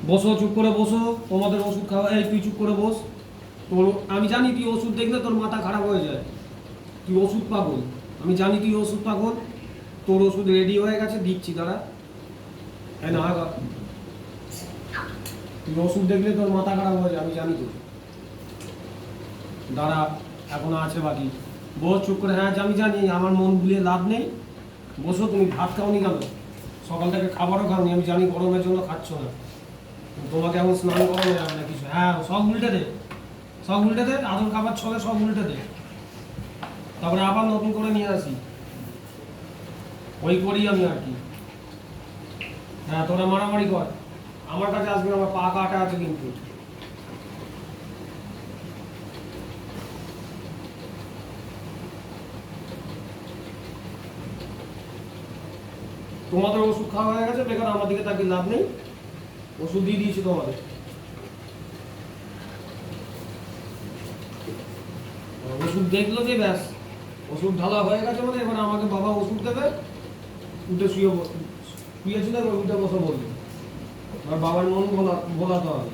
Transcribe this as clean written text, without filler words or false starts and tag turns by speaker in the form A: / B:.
A: বসো, চুপ করে বসো। তোমাদের ওষুধ খাওয়া, এই তুই চুপ করে বস। তোর, আমি জানি তুই ওষুধ দেখলে তোর মাথা খারাপ হয়ে যায়। তুই ওষুধ পাগল, আমি জানি তুই ওষুধ পাগল। তোর ওষুধ রেডি হয়ে গেছে, দিচ্ছি দাঁড়া। হ্যাঁ না, তুই ওষুধ দেখলে তোর মাথা খারাপ হয়ে যায়, আমি জানি তো। দাঁড়া, এখনো আছে বাকি। বস চুপ করে। হ্যাঁ আমি জানি, আমার মন ভুলিয়ে লাভ নেই। বসো। তুমি ভাত খাওনি কেন? সকাল থেকে খাবারও খাওনি, আমি জানি গরমের জন্য খাচ্ছ না। তোমাকে এখন স্নান করানো যাবে না কিছু। হ্যাঁ সব উল্টে দে, সব উল্টে দে। আদর খাবার ছলে সব উল্টে দে, তারপরে আবার নতুন করে নিয়ে আসি। ওই করি আমি আর কি। হ্যাঁ তোরা মারামারি কর, আমার কাছে আসবে না, আমার পা কাটা আছে কিন্তু। তোমাদের ওষুধ খাওয়া হয়ে গেছে, বেকার আমার দিকে তাকে লাভ নেই। ওষুধ দিয়ে দিয়েছি তোমাদের। ওষুধ দেখলো যে ব্যাস, ওষুধ ঢালা হয়ে গেছে মানে এবার আমাকে বাবা ওষুধ দেবে। উঠে শুয়েছিল, উঠে বসে বলবে। আর বাবার মন ভোলাতে হবে।